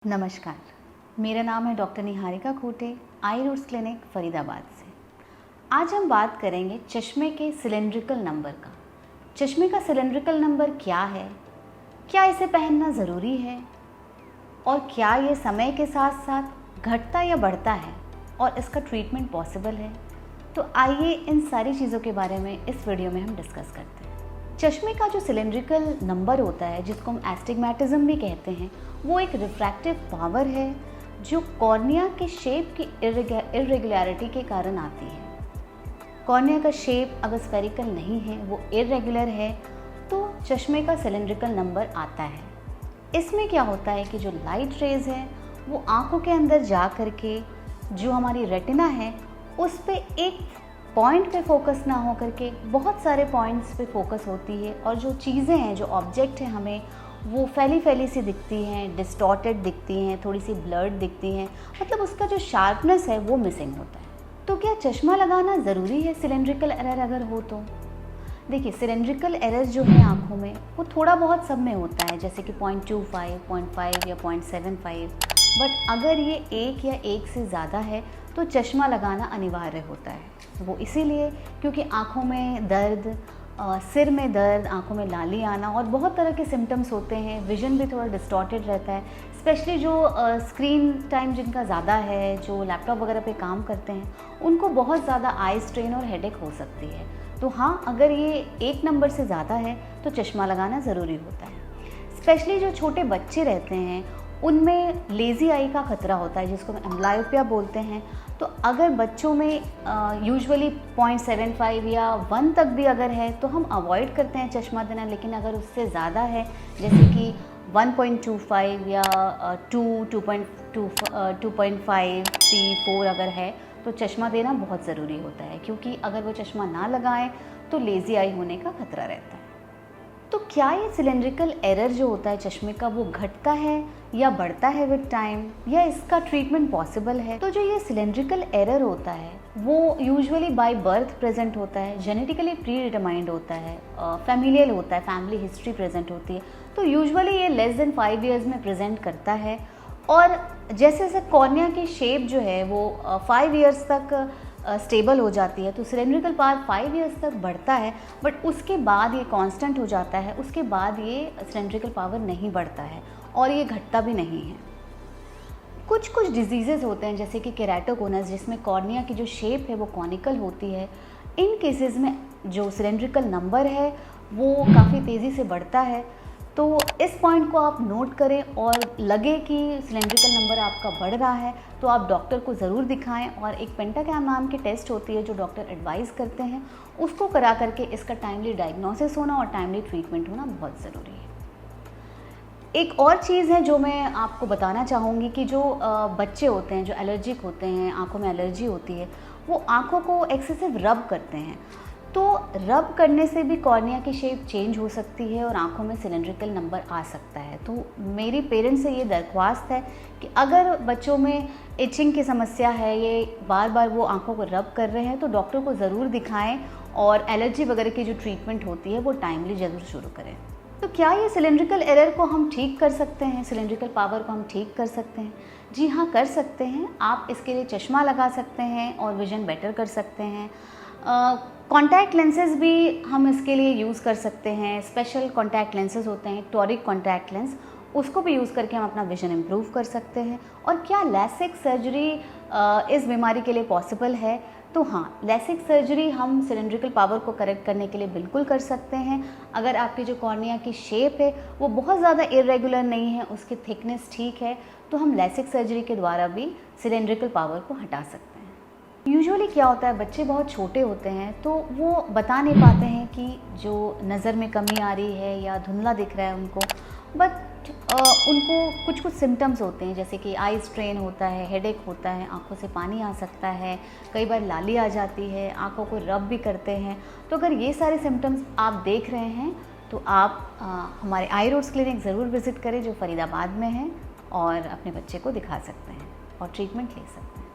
नमस्कार, मेरा नाम है डॉक्टर निहारिका खोटे, आई रूट्स क्लिनिक फरीदाबाद से। आज हम बात करेंगे चश्मे के सिलेंड्रिकल नंबर का। चश्मे का सिलेंड्रिकल नंबर क्या है, क्या इसे पहनना ज़रूरी है और क्या ये समय के साथ साथ घटता या बढ़ता है और इसका ट्रीटमेंट पॉसिबल है। तो आइए इन सारी चीज़ों के बारे में इस वीडियो में हम डिस्कस करते हैं। चश्मे का जो सिलेंड्रिकल नंबर होता है, जिसको हम एस्टिग्मेटिज्म भी कहते हैं, वो एक रिफ्रैक्टिव पावर है जो कॉर्निया के शेप की इर्रेगुलरिटी के कारण आती है। कॉर्निया का शेप अगर स्फेरिकल नहीं है, वो इर्रेगुलर है, तो चश्मे का सिलेंड्रिकल नंबर आता है। इसमें क्या होता है कि जो लाइट रेज है वो आंखों के अंदर जा करके जो हमारी रेटिना है उस पे एक पॉइंट पे फोकस ना हो करके बहुत सारे पॉइंट्स पे फोकस होती है, और जो चीज़ें हैं, जो ऑब्जेक्ट हैं, हमें वो फैली फैली सी दिखती हैं, डिस्टॉर्टेड दिखती हैं, थोड़ी सी ब्लर्ड दिखती हैं, मतलब उसका जो शार्पनेस है वो मिसिंग होता है। तो क्या चश्मा लगाना ज़रूरी है सिलेंड्रिकल एरर अगर हो तो? देखिए, सिलेंड्रिकल एरर जो है आँखों में वो थोड़ा बहुत सब में होता है, जैसे कि 0.25, 0.5 या 0.75, बट अगर ये एक या एक से ज़्यादा है तो चश्मा लगाना अनिवार्य होता है। वो इसीलिए क्योंकि आँखों में दर्द, सिर में दर्द, आँखों में लाली आना और बहुत तरह के सिम्टम्स होते हैं। विजन भी थोड़ा डिस्टॉर्टेड रहता है, स्पेशली जो स्क्रीन टाइम जिनका ज़्यादा है, जो लैपटॉप वगैरह पे काम करते हैं, उनको बहुत ज़्यादा आई स्ट्रेन और हेडेक हो सकती है। तो हाँ, अगर ये एक नंबर से ज़्यादा है तो चश्मा लगाना ज़रूरी होता है। स्पेशली जो छोटे बच्चे रहते हैं उनमें लेज़ी आई का खतरा होता है, जिसको हम एम्ब्लायोपिया बोलते हैं। तो अगर बच्चों में यूजुअली 0.75 या 1 तक भी अगर है तो हम अवॉइड करते हैं चश्मा देना, लेकिन अगर उससे ज़्यादा है, जैसे कि 1.25 या 2.5, 3, 4 अगर है, तो चश्मा देना बहुत ज़रूरी होता है, क्योंकि अगर वो चश्मा ना लगाएं तो लेज़ी आई होने का खतरा रहता है। तो क्या ये सिलेंड्रिकल एरर जो होता है चश्मे का, वो घटता है या बढ़ता है विद टाइम, या इसका ट्रीटमेंट पॉसिबल है? तो जो ये सिलेंड्रिकल एरर होता है वो यूजुअली बाय बर्थ प्रेजेंट होता है, जेनेटिकली प्री डिटरमाइंड होता है, फैमिलियल होता है, फैमिली हिस्ट्री प्रेजेंट होती है। तो यूजुअली ये लेस देन 5 ईयर्स में प्रेजेंट करता है, और जैसे जैसे कॉर्निया की शेप जो है वो 5 ईयर्स तक स्टेबल हो जाती है, तो सिलेंड्रिकल पावर 5 ईयर्स तक बढ़ता है, बट उसके बाद ये कांस्टेंट हो जाता है। उसके बाद ये सिलेंड्रिकल पावर नहीं बढ़ता है और ये घटता भी नहीं है। कुछ डिजीज़ेज़ होते हैं, जैसे कि केराटोकोनस, जिसमें कॉर्निया की जो शेप है वो कॉनिकल होती है। इन केसेस में जो सिलेंड्रिकल नंबर है वो काफ़ी तेज़ी से बढ़ता है। तो इस पॉइंट को आप नोट करें, और लगे कि सिलेंड्रिकल नंबर आपका बढ़ रहा है तो आप डॉक्टर को ज़रूर दिखाएं, और एक पेंटाकैम नाम की टेस्ट होती है जो डॉक्टर एडवाइस करते हैं, उसको करा करके इसका टाइमली डायग्नोसिस होना और टाइमली ट्रीटमेंट होना बहुत ज़रूरी है। एक और चीज़ है जो मैं आपको बताना चाहूँगी कि जो बच्चे होते हैं, जो एलर्जिक होते हैं, आँखों में एलर्जी होती है, वो आँखों को एक्सेसिव रब करते हैं। तो रब करने से भी कॉर्निया की शेप चेंज हो सकती है और आँखों में सिलेंड्रिकल नंबर आ सकता है। तो मेरी पेरेंट्स से ये दरख्वास्त है कि अगर बच्चों में इचिंग की समस्या है, ये बार बार वो आँखों को रब कर रहे हैं, तो डॉक्टर को ज़रूर दिखाएं, और एलर्जी वगैरह की जो ट्रीटमेंट होती है वो टाइमली ज़रूर शुरू करें। तो क्या ये सिलेंड्रिकल एरर को हम ठीक कर सकते हैं, सिलेंड्रिकल पावर को हम ठीक कर सकते हैं? जी हाँ, कर सकते हैं। आप इसके लिए चश्मा लगा सकते हैं और विजन बेटर कर सकते हैं। कॉन्टैक्ट लेंसेज भी हम इसके लिए यूज़ कर सकते हैं। स्पेशल कॉन्टैक्ट लेंसेज होते हैं, टॉरिक कॉन्टैक्ट लेंस, उसको भी यूज़ करके हम अपना विजन इम्प्रूव कर सकते हैं। और क्या लैसिक सर्जरी इस बीमारी के लिए पॉसिबल है? तो हाँ, लैसिक सर्जरी हम सिलेंड्रिकल पावर को करेक्ट करने के लिए बिल्कुल कर सकते हैं। अगर आपकी जो कॉर्निया की शेप है वो बहुत ज़्यादा इरेगुलर नहीं है, उसकी थिकनेस ठीक है, तो हम लैसिक सर्जरी के द्वारा भी सिलेंड्रिकल पावर को हटा सकते हैं। यूजुअली क्या होता है, बच्चे बहुत छोटे होते हैं तो वो बता नहीं पाते हैं कि जो नज़र में कमी आ रही है या धुंधला दिख रहा है उनको, बट उनको कुछ सिम्टम्स होते हैं, जैसे कि आई स्ट्रेन होता है, हेडेक होता है, आंखों से पानी आ सकता है, कई बार लाली आ जाती है, आंखों को रब भी करते हैं। तो अगर ये सारे सिम्टम्स आप देख रहे हैं तो आप हमारे आई रूट्स क्लिनिक ज़रूर विज़िट करें, जो फरीदाबाद में है, और अपने बच्चे को दिखा सकते हैं और ट्रीटमेंट ले सकते हैं।